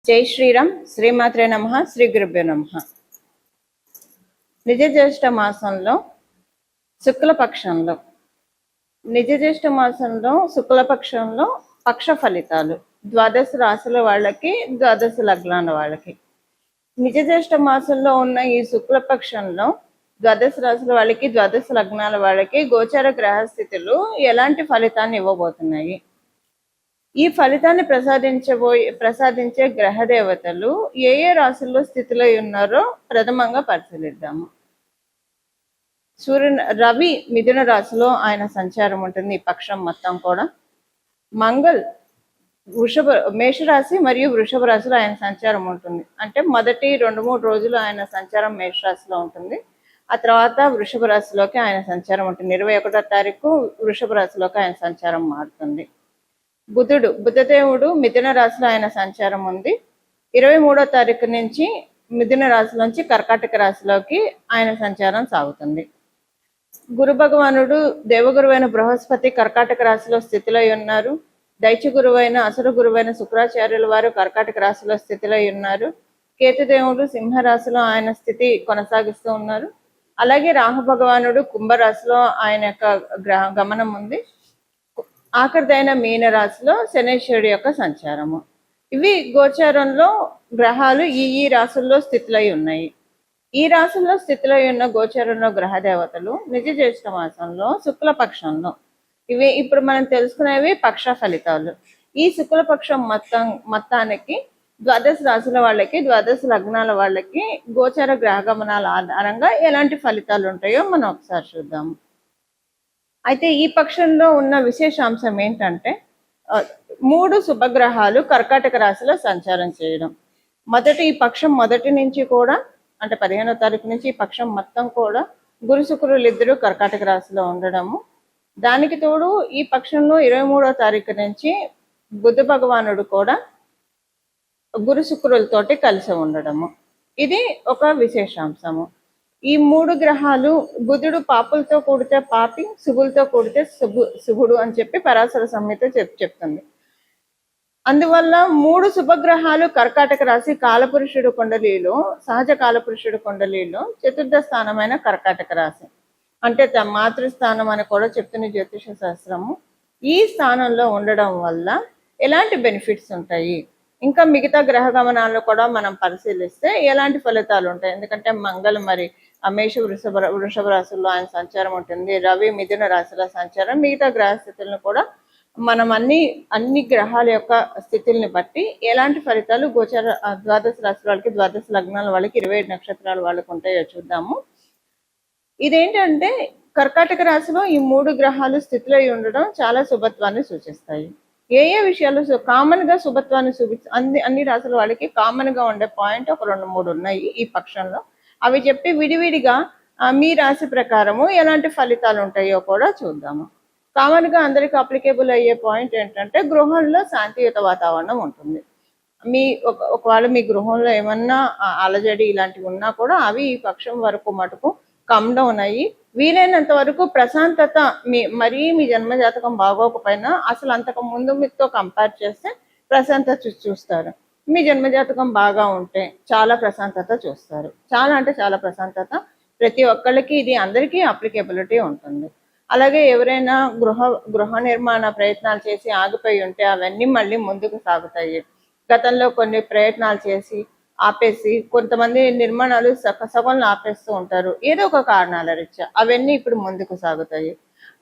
జై శ్రీరామ్. శ్రీమాత్రే నమః. శ్రీ గురుభ్యో నమః. నిజ జ్యేష్ఠ మాసంలో శుక్లపక్షంలో శుక్లపక్షంలో పక్ష ఫలితాలు ద్వాదశ రాశుల వాళ్ళకి, ద్వాదశ లగ్నాల వాళ్ళకి. నిజ జ్యేష్ఠ మాసంలో ఉన్న ఈ శుక్లపక్షంలో ద్వాదశ రాశుల వాళ్ళకి, ద్వాదశ లగ్నాల వాళ్ళకి గోచర గ్రహస్థితులు ఎలాంటి ఫలితాన్ని ఇవ్వబోతున్నాయి? ఈ ఫలితాన్ని ప్రసాదించే గ్రహ దేవతలు ఏ ఏ రాశుల్లో స్థితిలో ఉన్నారో ప్రథమంగా పరిశీలిద్దాము. రవి మిథున రాశిలో ఆయన సంచారం ఉంటుంది. ఈ పక్షం మొత్తం కూడా. మంగళ్ మేషరాశి మరియు వృషభ రాశిలో ఆయన సంచారం ఉంటుంది. అంటే మొదటి 2-3 రోజులు ఆయన సంచారం మేషరాశిలో ఉంటుంది. ఆ తర్వాత వృషభ రాశిలోకి ఆయన సంచారం ఉంటుంది. 21వ తారీఖు వృషభ రాశిలోకి ఆయన సంచారం మారుతుంది. బుధదేవుడు మిథున రాశిలో ఆయన సంచారం ఉంది. 23వ తారీఖు నుంచి మిథున రాశిలోంచి కర్కాటక రాశిలోకి ఆయన సంచారం సాగుతుంది. గురు భగవానుడు దేవగురువైన బృహస్పతి కర్కాటక రాశిలో స్థితిలో ఉన్నారు. దైత్య గురువైన అసుర గురువైన శుక్రాచార్యుల వారు కర్కాటక రాశిలో స్థితిలో ఉన్నారు. కేతుదేవుడు సింహరాశిలో ఆయన స్థితి కొనసాగిస్తూ ఉన్నారు. అలాగే రాహు భగవానుడు కుంభరాశిలో ఆయన యొక్క గమనం ఉంది. ఆఖరిదైన మీన రాశిలో శనేశ్వరుడి యొక్క సంచారము. ఇవి గోచారంలో గ్రహాలు ఈ రాశుల్లో స్థితిలో ఉన్నాయి. ఈ రాశుల్లో స్థితిలో ఉన్న గోచారంలో గ్రహ దేవతలు నిజ జ్యేష్ఠ మాసంలో శుక్లపక్షంలో, ఇవి ఇప్పుడు మనం తెలుసుకునేవి పక్ష ఫలితాలు. ఈ శుక్లపక్షం మొత్తానికి ద్వాదశ రాశుల వాళ్ళకి, ద్వాదశ లగ్నాల వాళ్ళకి గోచార గ్రహగమనాల ఆధారంగా ఎలాంటి ఫలితాలు ఉంటాయో మనం ఒకసారి చూద్దాము. అయితే ఈ పక్షంలో ఉన్న విశేషాంశం ఏంటంటే 3 శుభగ్రహాలు కర్కాటక రాశిలో సంచారం చేయడం. ఈ పక్షం మొదటి నుంచి కూడా, అంటే 15వ తారీఖు నుంచి ఈ పక్షం మొత్తం కూడా గురు శుక్రులు ఇద్దరు కర్కాటక రాశిలో ఉండడము. దానికి తోడు ఈ పక్షంలో 23వ తారీఖు నుంచి బుధ భగవానుడు కూడా గురు శుక్రులతోటి కలిసి ఉండడము. ఇది ఒక విశేషాంశము. ఈ 3 గ్రహాలు, బుధుడు పాపులతో కూడితే పాపి, శుభులతో కూడితే శుభుడు అని చెప్పి పరాశర సంహిత చెప్తుంది. అందువల్ల 3 శుభగ్రహాలు కర్కాటక రాశి కాలపురుషుడు కుండలిలో, సహజ కాలపురుషుడు కుండలిలో చతుర్థ స్థానమైన కర్కాటక రాశి, అంటే మాతృస్థానం అని కూడా చెప్తున్న జ్యోతిష శాస్త్రము. ఈ స్థానంలో ఉండడం వల్ల ఎలాంటి బెనిఫిట్స్ ఉంటాయి, ఇంకా మిగతా గ్రహ గమనాల్లో కూడా మనం పరిశీలిస్తే ఎలాంటి ఫలితాలు ఉంటాయి? ఎందుకంటే మంగళ మరి మేష వృషభ రాశుల్లో ఆయన సంచారం ఉంటుంది. రవి మిథున రాశిలో సంచారం. మిగతా గ్రహ స్థితులను కూడా మనం అన్ని గ్రహాల యొక్క స్థితుల్ని బట్టి ఎలాంటి ఫలితాలు గోచర ద్వాదశ రాశుల వాళ్ళకి, ద్వాదశ లగ్నాల వాళ్ళకి, 27 నక్షత్రాల వాళ్ళకి ఉంటాయో చూద్దాము. ఇదేంటంటే కర్కాటక రాశిలో ఈ 3 గ్రహాలు స్థితిలో ఉండడం చాలా శుభత్వాన్ని సూచిస్తాయి. ఏ విషయాలు కామన్ గా శుభత్వాన్ని అన్ని రాశుల వాళ్ళకి కామన్ గా ఉండే పాయింట్ ఒక 2-3 ఉన్నాయి ఈ పక్షంలో. అవి చెప్పి విడివిడిగా మీ రాశి ప్రకారము ఎలాంటి ఫలితాలు ఉంటాయో కూడా చూద్దాము. కామన్ గా అందరికి అప్లికేబుల్ అయ్యే పాయింట్ ఏంటంటే గృహంలో శాంతియుత వాతావరణం ఉంటుంది. ఒకవేళ మీ గృహంలో ఏమన్నా అలజడి ఇలాంటివి ఉన్నా కూడా అవి ఈ పక్షం వరకు మటుకు కమ్ డౌన్ అయ్యి, వీలైనంత వరకు ప్రశాంతత, మరీ మీ జన్మజాతకం బాగోకపోయినా అసలు అంతకు ముందు మీతో కంపేర్ చేస్తే ప్రశాంతత చూస్తారు. మీ జన్మజాతకం బాగా ఉంటే చాలా ప్రశాంతత చూస్తారు. చాలా అంటే చాలా ప్రశాంతత ప్రతి ఒక్కళ్ళకి, ఇది అందరికీ అప్లికేబిలిటీ ఉంటుంది. అలాగే ఎవరైనా గృహ నిర్మాణ ప్రయత్నాలు చేసి ఆగిపోయి ఉంటే అవన్నీ మళ్ళీ ముందుకు సాగుతాయి. గతంలో కొన్ని ప్రయత్నాలు చేసి ఆపేసి కొంతమంది నిర్మాణాలు సగంలో ఆపేస్తూ ఉంటారు ఏదో ఒక కారణాల రీత్యా, అవన్నీ ఇప్పుడు ముందుకు సాగుతాయి.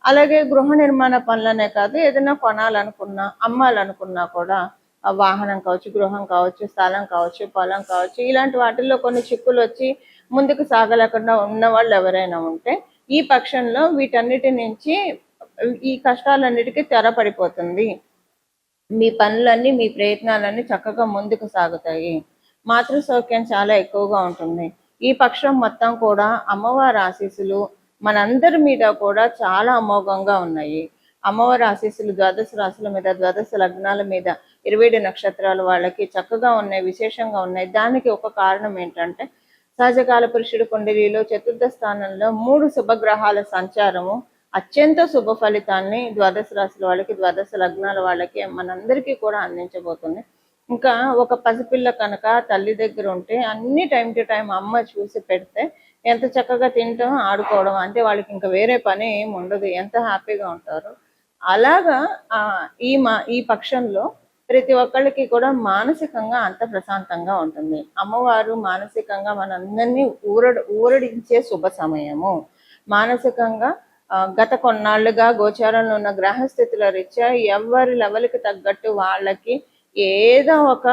అలాగే గృహ నిర్మాణ పనులనే కాదు, ఏదైనా కొనాలనుకున్నా, అమ్మాలనుకున్నా కూడా వాహనం కావచ్చు, గృహం కావచ్చు, స్థలం కావచ్చు, పొలం కావచ్చు, ఇలాంటి వాటిల్లో కొన్ని చిక్కులు వచ్చి ముందుకు సాగలేకుండా ఉన్న వాళ్ళు ఎవరైనా ఉంటే ఈ పక్షంలో వీటన్నిటి నుంచి, ఈ కష్టాలన్నిటికీ తెరపడిపోతుంది. మీ పనులన్నీ, మీ ప్రయత్నాలన్నీ చక్కగా ముందుకు సాగుతాయి. మాతృ సౌఖ్యం చాలా ఎక్కువగా ఉంటుంది. ఈ పక్షం మొత్తం కూడా అమ్మవారి ఆశీస్సులు మనందరి మీద కూడా చాలా అమోఘంగా ఉన్నాయి. అమ్మవారి ఆశీస్సులు ద్వాదశ రాశుల మీద, ద్వాదశ లగ్నాల మీద, 27 నక్షత్రాల వాళ్ళకి చక్కగా ఉన్నాయి, విశేషంగా ఉన్నాయి. దానికి ఒక కారణం ఏంటంటే సహజకాల పురుషుడు కుండలిలో చతుర్థ స్థానంలో 3 శుభగ్రహాల సంచారము అత్యంత శుభ ఫలితాన్ని ద్వాదశ రాశుల వాళ్ళకి, ద్వాదశ లగ్నాల వాళ్ళకి, మనందరికీ కూడా అందించబోతుంది. ఇంకా ఒక పసిపిల్ల కనుక తల్లి దగ్గర ఉంటే అన్ని టైం టు టైం అమ్మ చూసి పెడితే ఎంత చక్కగా తింటాం, ఆడుకోవడం, అంటే వాళ్ళకి ఇంకా వేరే పని ఏమి ఉండదు, ఎంత హ్యాపీగా ఉంటారు. అలాగా ఈ పక్షంలో ప్రతి ఒక్కళ్ళకి కూడా మానసికంగా అంత ప్రశాంతంగా ఉంటుంది. అమ్మవారు మానసికంగా మనందరినీ ఊరడించే శుభ సమయము. మానసికంగా గత కొన్నాళ్ళుగా గోచారంలో ఉన్న గ్రహస్థితుల రీత్యా ఎవరి లెవెల్కి తగ్గట్టు వాళ్ళకి ఏదో ఒక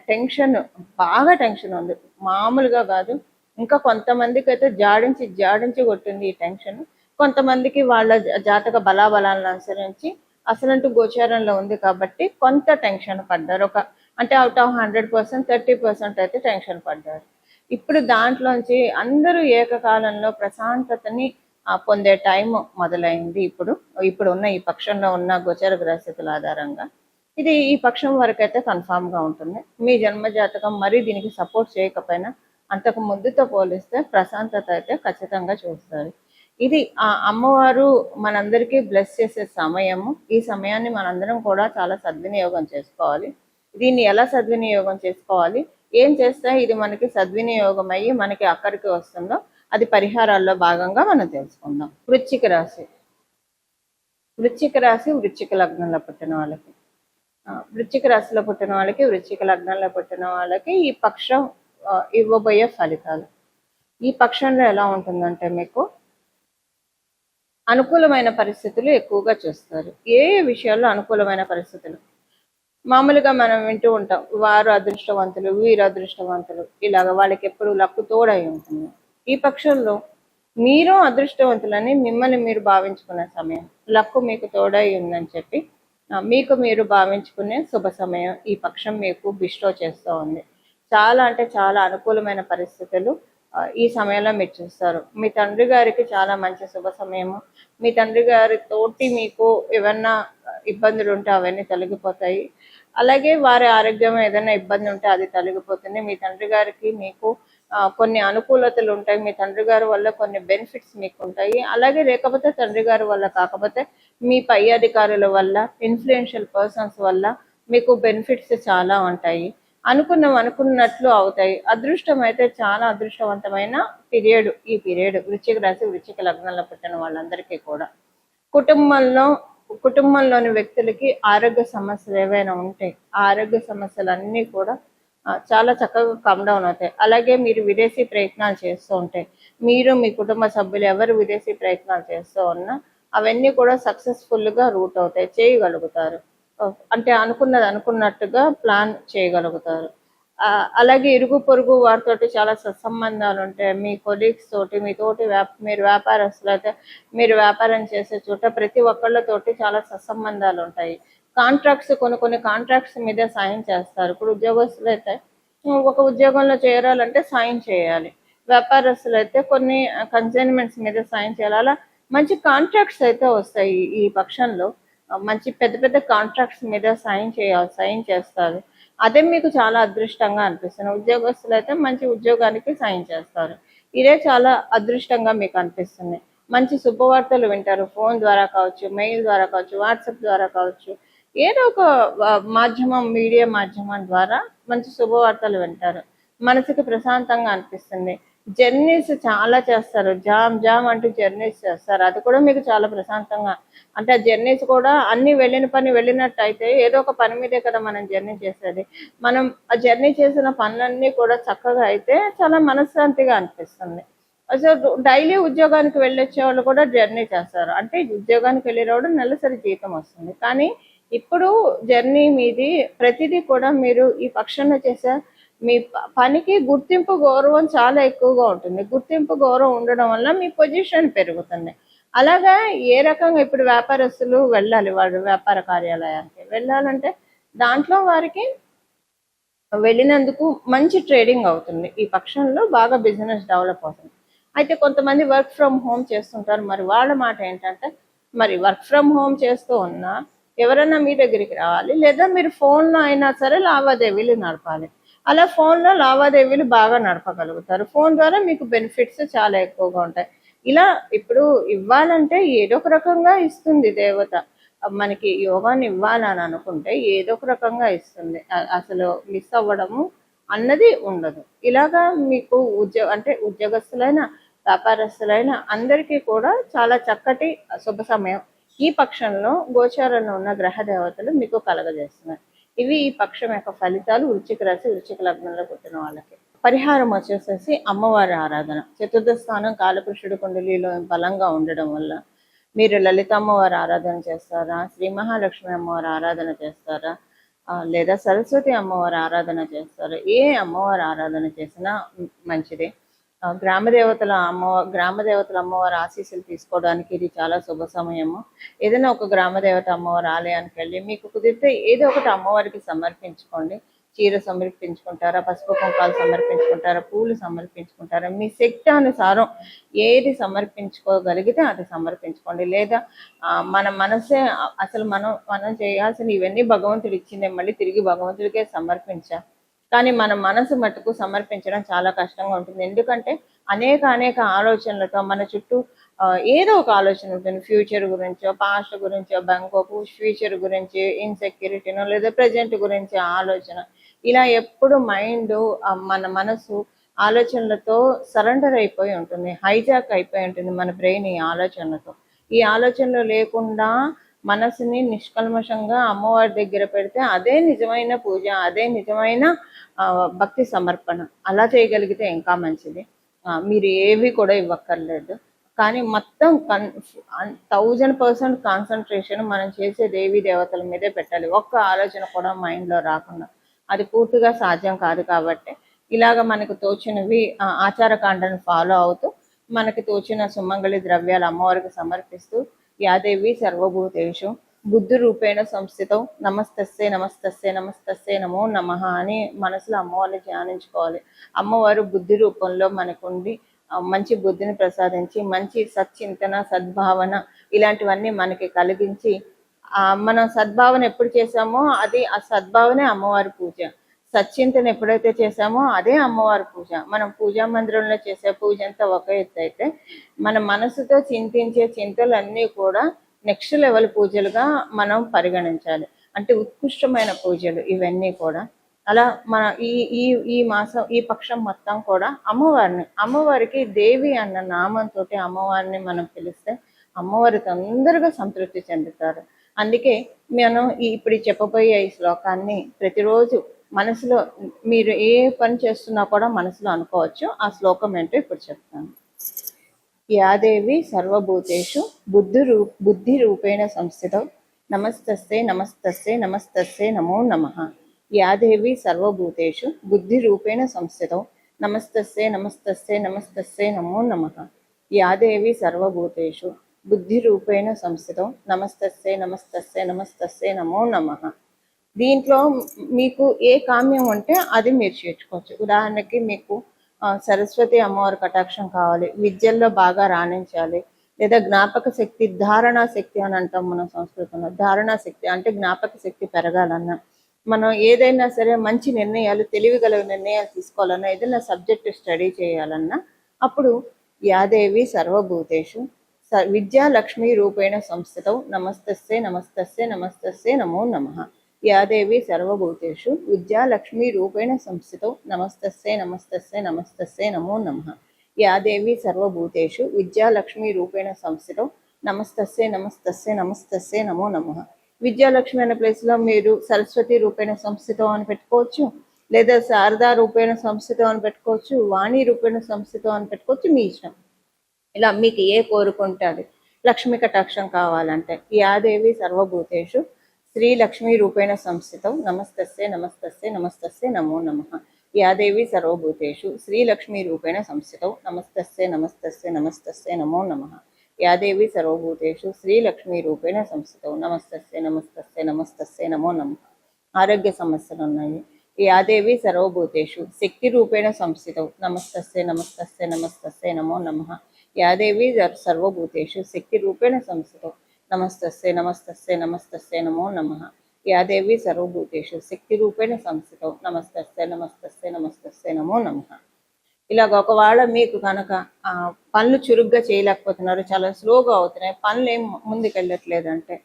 టెన్షన్, బాగా టెన్షన్ ఉంది, మామూలుగా కాదు. ఇంకా కొంతమందికి అయితే జాడించి కొట్టింది ఈ టెన్షన్. కొంతమందికి వాళ్ళ జాతక బలాబలాలను అనుసరించి అసలంటూ గోచారంలో ఉంది కాబట్టి కొంత టెన్షన్ పడ్డారు. అంటే అవుట్ ఆఫ్ 100% 30% అయితే టెన్షన్ పడ్డారు. ఇప్పుడు దాంట్లోంచి అందరూ ఏకకాలంలో ప్రశాంతతని పొందే టైం మొదలైంది. ఇప్పుడు ఉన్న ఈ పక్షంలో ఉన్న గోచర గ్రహస్థితుల ఆధారంగా ఇది ఈ పక్షం వరకు అయితే కన్ఫామ్గా ఉంటుంది. మీ జన్మ జాతకం మరీ దీనికి సపోర్ట్ చేయకపోయినా అంతకు ముందుతో పోలిస్తే ప్రశాంతత అయితే ఖచ్చితంగా చూస్తారు. ఇది ఆ అమ్మవారు మనందరికీ బ్లెస్ చేసే సమయము. ఈ సమయాన్ని మనందరం కూడా చాలా సద్వినియోగం చేసుకోవాలి. దీన్ని ఎలా సద్వినియోగం చేసుకోవాలి, ఏం చేస్తే ఇది మనకి సద్వినియోగం అయ్యి మనకి అక్కడికి వస్తుందో అది పరిహారాల్లో భాగంగా మనం తెలుసుకుందాం. వృశ్చిక రాశి వృశ్చిక లగ్నంలో పుట్టిన వాళ్ళకి, వృశ్చిక రాశిలో పుట్టిన వాళ్ళకి, వృశ్చిక లగ్నంలో పుట్టిన వాళ్ళకి ఈ పక్షం ఇవ్వబోయే ఫలితాలు. ఈ పక్షంలో ఎలా ఉంటుందంటే మీకు అనుకూలమైన పరిస్థితులు ఎక్కువగా చూస్తారు. ఏ విషయాల్లో అనుకూలమైన పరిస్థితులు? మామూలుగా మనం వింటూ ఉంటాం, వారు అదృష్టవంతులు, వీరు అదృష్టవంతులు, ఇలాగ వాళ్ళకి ఎప్పుడు లక్కు తోడై ఉంటుంది. ఈ పక్షంలో మీరు అదృష్టవంతులని మిమ్మల్ని మీరు భావించుకునే సమయం, లక్కు మీకు తోడై ఉందని చెప్పి మీకు మీరు భావించుకునే శుభ సమయం ఈ పక్షం మీకు బిస్టో చేస్తూ ఉంది. చాలా అంటే చాలా అనుకూలమైన పరిస్థితులు ఈ సమయంలో మీరు చూస్తారు. మీ తండ్రి గారికి చాలా మంచి శుభ సమయము. మీ తండ్రి గారి తోటి మీకు ఏమన్నా ఇబ్బందులు ఉంటే అవన్నీ తొలగిపోతాయి. అలాగే వారి ఆరోగ్యం ఏదైనా ఇబ్బంది ఉంటే అది తొలగిపోతుంది. మీ తండ్రి గారికి మీకు కొన్ని అనుకూలతలు ఉంటాయి. మీ తండ్రి గారి వల్ల కొన్ని బెనిఫిట్స్ మీకు ఉంటాయి. అలాగే లేకపోతే తండ్రి గారి వల్ల కాకపోతే మీ పై అధికారుల వల్ల, ఇన్ఫ్లుయెన్షియల్ పర్సన్స్ వల్ల మీకు బెనిఫిట్స్ చాలా ఉంటాయి. అనుకున్నట్లు అవుతాయి. అదృష్టం అయితే చాలా అదృష్టవంతమైన పీరియడ్ ఈ పీరియడ్ వృశ్చిక రాశి, వృశ్చిక లగ్నంలో పుట్టిన వాళ్ళందరికీ కూడా. కుటుంబంలోని వ్యక్తులకి ఆరోగ్య సమస్యలు ఏవైనా ఉంటాయి, ఆ ఆరోగ్య సమస్యలన్నీ కూడా చాలా చక్కగా కమ్ డౌన్ అవుతాయి. అలాగే మీరు విదేశీ ప్రయత్నాలు చేస్తూ ఉంటాయి, మీరు మీ కుటుంబ సభ్యులు ఎవరు విదేశీ ప్రయత్నాలు చేస్తూ ఉన్నా అవన్నీ కూడా సక్సెస్ఫుల్గా రూట్ అవుతాయి, చేయగలుగుతారు. అంటే అనుకున్నట్టుగా ప్లాన్ చేయగలుగుతారు. అలాగే ఇరుగు పొరుగు వారితోటి చాలా సత్సంబంధాలు ఉంటాయి. మీ కొలీగ్స్ తోటి, మీరు వ్యాపారస్తులు అయితే మీరు వ్యాపారం చేసే చోట ప్రతి ఒక్కళ్ళతోటి చాలా సత్సంబంధాలు ఉంటాయి. కొన్ని కాంట్రాక్ట్స్ మీద సాయం చేస్తారు. ఇప్పుడు ఉద్యోగస్తులు అయితే ఒక ఉద్యోగంలో చేరాలంటే సాయం చేయాలి. వ్యాపారస్తులు అయితే కొన్ని కన్సైన్మెంట్స్ మీద సాయం చేయాలి. అలా మంచి కాంట్రాక్ట్స్ అయితే వస్తాయి. ఈ పక్షంలో మంచి పెద్ద పెద్ద కాంట్రాక్ట్స్ మీద సాయం చేస్తారు. అదే మీకు చాలా అదృష్టంగా అనిపిస్తుంది. ఉద్యోగస్తులు అయితే మంచి ఉద్యోగానికి సాయం చేస్తారు. ఇదే చాలా అదృష్టంగా మీకు అనిపిస్తుంది. మంచి శుభవార్తలు వింటారు. ఫోన్ ద్వారా కావచ్చు, మెయిల్ ద్వారా కావచ్చు, వాట్సాప్ ద్వారా కావచ్చు, ఏదో ఒక మీడియా మాధ్యమం ద్వారా మంచి శుభవార్తలు వింటారు. మనసుకి ప్రశాంతంగా అనిపిస్తుంది. జర్నీస్ చాలా చేస్తారు, జామ్ అంటూ జర్నీస్ చేస్తారు. అది కూడా మీకు చాలా ప్రశాంతంగా, అంటే ఆ జర్నీస్ కూడా అన్ని వెళ్ళిన పని వెళ్ళినట్టు అయితే, ఏదో ఒక పని మీదే కదా మనం జర్నీ చేసేది. మనం ఆ జర్నీ చేసిన పనులన్నీ కూడా చక్కగా అయితే చాలా మనశ్శాంతిగా అనిపిస్తుంది. అసలు డైలీ ఉద్యోగానికి వెళ్ళొచ్చే వాళ్ళు కూడా జర్నీ చేస్తారు. అంటే ఉద్యోగానికి వెళ్ళే వాడు నెలసరి జీతం వస్తుంది. కానీ ఇప్పుడు జర్నీ మీది ప్రతిదీ కూడా మీరు ఈ పక్షంలో చేసే మీ పనికి గుర్తింపు గౌరవం చాలా ఎక్కువగా ఉంటుంది. గుర్తింపు గౌరవం ఉండడం వల్ల మీ పొజిషన్ పెరుగుతుంది. అలాగా ఏ రకంగా ఇప్పుడు వ్యాపారస్తులు వెళ్ళాలి, వాడు వ్యాపార కార్యాలయానికి వెళ్ళాలంటే దాంట్లో వారికి వెళ్ళినందుకు మంచి ట్రేడింగ్ అవుతుంది. ఈ పక్షంలో బాగా బిజినెస్ డెవలప్ అవుతుంది. అయితే కొంతమంది వర్క్ ఫ్రమ్ హోమ్ చేస్తుంటారు. మరి వాళ్ళ మాట ఏంటంటే, మరి వర్క్ ఫ్రమ్ హోమ్ చేస్తూ ఉన్నా ఎవరైనా మీ దగ్గరికి రావాలి, లేదా మీరు ఫోన్లో అయినా సరే లావాదేవీలు నడపాలి. అలా ఫోన్లో లావాదేవీలు బాగా నడపగలుగుతారు. ఫోన్ ద్వారా మీకు బెనిఫిట్స్ చాలా ఎక్కువగా ఉంటాయి. ఇలా ఇప్పుడు ఇవ్వాలంటే ఏదో ఒక రకంగా ఇస్తుంది దేవత. మనకి యోగాని ఇవ్వాలని అనుకుంటే ఏదో ఒక రకంగా ఇస్తుంది. అసలు మిస్ అవ్వడము అన్నది ఉండదు. ఇలాగా మీకు అంటే ఉద్యోగస్తులైన వ్యాపారస్తులైన అందరికీ కూడా చాలా చక్కటి శుభ సమయం. ఈ పక్షంలో గోచారంలో ఉన్న గ్రహ దేవతలు మీకు కలగజేస్తున్నారు. ఇవి ఈ పక్షం యొక్క ఫలితాలు వృశ్చిక రాశి వృశ్చిక లగ్నంలో పుట్టిన వాళ్ళకి. పరిహారం వచ్చేసేసి అమ్మవారి ఆరాధన. చతుర్థ స్థానం కాలపురుషుడు కుండలిలో బలంగా ఉండడం వల్ల మీరు లలిత అమ్మవారి ఆరాధన చేస్తారా, శ్రీ మహాలక్ష్మి అమ్మవారి ఆరాధన చేస్తారా, లేదా సరస్వతి అమ్మవారి ఆరాధన చేస్తారా? ఏ అమ్మవారి ఆరాధన చేసినా మంచిదే. గ్రామదేవతల అమ్మవారి ఆశీస్సులు తీసుకోవడానికి ఇది చాలా శుభ సమయము. ఏదైనా ఒక గ్రామదేవత అమ్మవారి ఆలయానికి వెళ్ళి మీకు కుదిరితే ఏదో ఒకటి అమ్మవారికి సమర్పించుకోండి. చీర సమర్పించుకుంటారా, పసుపు కుంకాలు సమర్పించుకుంటారా, పూలు సమర్పించుకుంటారా, మీ శక్తి అనుసారం ఏది సమర్పించుకోగలిగితే అది సమర్పించుకోండి. లేదా మన మనసే అసలు మనం చేయాల్సిన ఇవన్నీ భగవంతుడు ఇచ్చిందే, మళ్ళీ తిరిగి భగవంతుడికే సమర్పించా. కానీ మన మనసు మటుకు సమర్పించడం చాలా కష్టంగా ఉంటుంది. ఎందుకంటే అనేక ఆలోచనలతో మన చుట్టూ ఏదో ఒక ఆలోచన ఉంటుంది. ఫ్యూచర్ గురించో, పాస్ట్ గురించో, బెంకోపు, ఫ్యూచర్ గురించి ఇన్సెక్యూరిటీనో, లేదా ప్రజెంట్ గురించి ఆలోచన. ఇలా ఎప్పుడు మైండ్ మన మనసు ఆలోచనలతో సరెండర్ అయిపోయి ఉంటుంది, హైజాక్ అయిపోయి ఉంటుంది మన బ్రెయిన్ ఈ ఆలోచనలతో. ఈ ఆలోచనలు లేకుండా మనసుని నిష్కల్మషంగా అమ్మవారి దగ్గర పెడితే అదే నిజమైన పూజ, అదే నిజమైన భక్తి సమర్పణ. అలా చేయగలిగితే ఇంకా మంచిది. మీరు ఏవి కూడా ఇవ్వక్కర్లేదు. కానీ మొత్తం 1000% కాన్సన్ట్రేషన్ మనం చేసే దేవీ దేవతల మీదే పెట్టాలి. ఒక్క ఆలోచన కూడా మైండ్లో రాకుండా. అది పూర్తిగా సాధ్యం కాదు. కాబట్టి ఇలాగ మనకు తోచినవి ఆచారకాండను ఫాలో అవుతూ మనకి తోచిన సుమంగళి ద్రవ్యాలు అమ్మవారికి సమర్పిస్తూ యాదేవి సర్వభూతేషు బుద్ధి రూపేణ సంస్థితం నమస్తస్సే నమస్తస్సే నమస్తస్సే నమో నమః అని మనసులో అమ్మవారిని ధ్యానించుకోవాలి. అమ్మవారు బుద్ధి రూపంలో మనకుండి మంచి బుద్ధిని ప్రసాదించి మంచి సచ్చింతన, సద్భావన ఇలాంటివన్నీ మనకి కలిగించి మనం సద్భావన ఎప్పుడు చేసామో అది ఆ సద్భావనే అమ్మవారి పూజ. సచ్చింతన ఎప్పుడైతే చేసామో అదే అమ్మవారి పూజ. మనం పూజా మందిరంలో చేసే పూజ అంతా ఒక ఎత్తు అయితే మన మనసుతో చింతించే చింతలన్నీ కూడా నెక్స్ట్ లెవెల్ పూజలుగా మనం పరిగణించాలి. అంటే ఉత్కృష్టమైన పూజలు ఇవన్నీ కూడా. అలా మన ఈ మాసం ఈ పక్షం మొత్తం కూడా అమ్మవారికి దేవి అన్న నామంతో అమ్మవారిని మనం పిలిస్తే అమ్మవారి తొందరగా సంతృప్తి చెందుతారు. అందుకే మనం ఇప్పుడు చెప్పబోయే ఈ శ్లోకాన్ని ప్రతిరోజు మనసులో మీరు ఏ పని చేస్తున్నా కూడా మనసులో అనుకోవచ్చు. ఆ శ్లోకం ఏంటో ఇప్పుడు చెప్తాను. యాదేవి సర్వభూతేషు బుద్ధి రూపేణ సంస్థితం నమస్తస్సే నమస్తస్సే నమస్తస్సే నమో నమః. యాదేవి సర్వభూతేషు బుద్ధి రూపేణ సంస్థితం నమస్తస్సే నమస్తస్సే నమస్తస్సే నమో నమః. యాదేవి సర్వభూతేషు బుద్ధి రూపేణ సంస్థితం నమస్తస్సే నమస్తస్సే నమస్తస్సే నమో నమః. దీంట్లో మీకు ఏ కామ్యం ఉంటే అది మీరు చేర్చుకోవచ్చు. ఉదాహరణకి మీకు సరస్వతి అమ్మవారి కటాక్షం కావాలి, విద్యల్లో బాగా రాణించాలి, లేదా జ్ఞాపక శక్తి, ధారణా శక్తి అని అంటాం మన సంస్కృతంలో. ధారణా శక్తి అంటే జ్ఞాపక శక్తి పెరగాలన్నా, మనం ఏదైనా సరే మంచి నిర్ణయాలు, తెలివిగల నిర్ణయాలు తీసుకోవాలన్నా, ఏదైనా సబ్జెక్ట్ స్టడీ చేయాలన్నా అప్పుడు యాదేవి సర్వభూతేషు విద్యాలక్ష్మి రూపేణ సంస్థితం నమస్తస్సే నమస్తస్సే నమస్తస్సే నమో నమః. యాదేవి సర్వభూతేషు విద్యాలక్ష్మి రూపేణ సంస్థితం నమస్తస్సే నమస్తస్సే నమస్తస్సే నమో నమః. యాదేవి సర్వభూతేషు విద్యాలక్ష్మి రూపేణ సంస్థితం నమస్తస్సే నమస్తస్సే నమస్తస్సే నమో నమః. విద్యాలక్ష్మి అనే ప్లేస్లో మీరు సరస్వతి రూపేణ సంస్థితం అని పెట్టుకోవచ్చు, లేదా శారదా రూపేణ సంస్థితం అని పెట్టుకోవచ్చు, వాణి రూపేణ సంస్థితం అని పెట్టుకోవచ్చు, మీ ఇష్టం. ఇలా మీకు ఏ కోరుకుంటే అది. లక్ష్మీ కటాక్షం కావాలంటే యాదేవి సర్వభూతేషు శ్రీ లక్ష్మీ రూపేణ సంస్థితం నమస్తస్సే నమస్తస్సే నమస్తస్సే నమో నమః. యాదేవి సర్వభూతేషు శ్రీ లక్ష్మీ రూపేణ సంస్థితం నమస్తస్సే నమస్తస్సే నమస్తస్సే నమో నమః. యాదేవి సర్వభూతేషు శ్రీ లక్ష్మీ రూపేణ సంస్థితం నమస్తస్సే నమస్తస్సే నమస్తస్సే నమో నమః. ఆరోగ్య సమస్యలు ఉన్నాయి. యాదేవి సర్వభూతేషు శక్తి రూపేణ సంస్థితం నమస్తస్సే నమస్తస్సే నమస్తస్సే నమో నమః. యాదేవి సర్వభూతేషు శక్తి రూపేణ సంస్థితం నమస్తస్సే నమస్తస్సే నమస్తస్సే నమో నమః. యాదేవి సర్వభూతేషు శక్తి రూపేణ సంస్థితం నమస్తస్సే నమస్తస్సే నమస్తస్సే నమో నమః. ఇలాగ ఒకవేళ మీకు కనుక పనులు చురుగ్గా చేయలేకపోతున్నారు, చాలా స్లోగా అవుతున్నాయి, పనులు ఏం ముందుకెళ్ళట్లేదంటే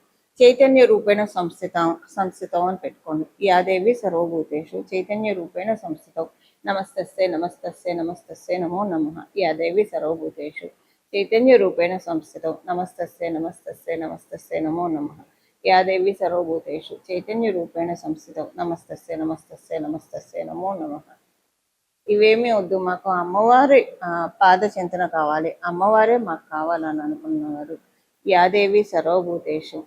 చైతన్య రూపేణ సంస్థితం అని పెట్టుకోండి. యా దేవి సర్వభూతేషు చైతన్య రూపేణ సంస్థితం నమస్తస్సే నమస్తస్సే నమస్తస్సే నమో నమః. యా దేవి సర్వభూతేషు చైతన్య రూపేణ సంస్థితం నమస్తస్సే నమస్తస్సే నమస్తస్సే నమో నమః. యా దేవి సర్వభూతేషు చైతన్య రూపేణ సంస్థితం నమస్తస్సే నమస్తస్సే నమస్తస్సే నమో నమః. ఇవేమీ వద్దు, మాకు అమ్మవారి పాద చింతన కావాలి, అమ్మవారే మాకు కావాలని అనుకున్నవారు యాదేవి సర్వభూతేషు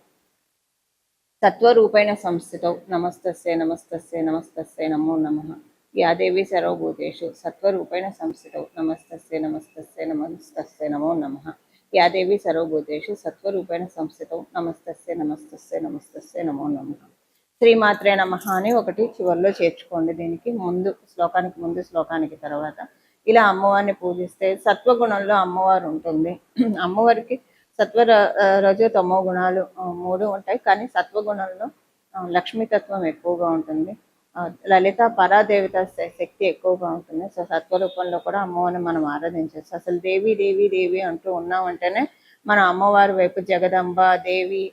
సత్వరూపేణ సంస్థితౌ నమస్తస్సే నమస్తస్సే నమస్తస్సే నమో నమః. యాదేవి సర్వభూతేషు సత్వరూపేణ సంస్థితౌ నమస్తస్సే నమస్తస్సే నమస్తస్సే నమో నమః. యాదేవి సర్వభూతేషు సత్వరూపేణ సంస్థితౌ నమస్తస్సే నమస్తస్సే నమస్తస్సే నమో నమః. శ్రీమాత్రే నమః అని ఒకటి చివరిలో చేర్చుకోండి. దీనికి ముందు శ్లోకానికి తర్వాత ఇలా అమ్మవారిని పూజిస్తే సత్వగుణంలో అమ్మవారు ఉంటుంది. అమ్మవారికి రజో తమో గుణాలు 3 ఉంటాయి, కానీ సత్వగుణంలో లక్ష్మీతత్వం ఎక్కువగా ఉంటుంది, లలిత పరాదేవత శక్తి ఎక్కువగా ఉంటుంది. సో సత్వరూపంలో కూడా అమ్మవారిని మనం ఆరాధించవచ్చు. అసలు దేవి దేవి దేవి అంటూ ఉన్నామంటేనే మనం అమ్మవారి వైపు జగదంబ దేవి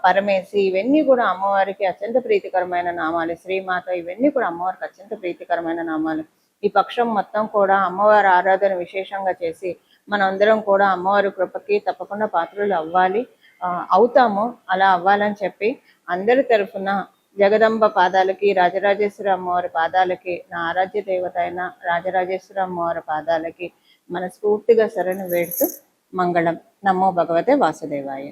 పరమేశి ఇవన్నీ కూడా అమ్మవారికి అత్యంత ప్రీతికరమైన నామాలు. శ్రీమాత ఇవన్నీ కూడా అమ్మవారికి అత్యంత ప్రీతికరమైన నామాలు. ఈ పక్షం మొత్తం కూడా అమ్మవారి ఆరాధన విశేషంగా చేసి మనందరం కూడా అమ్మవారి కృపకి తప్పకుండా పాత్రలు అవుతాము. అలా అవ్వాలని చెప్పి అందరి తరఫున జగదంబ పాదాలకి, రాజరాజేశ్వరి అమ్మవారి పాదాలకి, నా ఆరాధ్య దేవత అయిన రాజరాజేశ్వరి అమ్మవారి పాదాలకి మనస్ఫూర్తిగా శరణు వేడుతూ మంగళం. నమో భగవతే వాసుదేవాయ.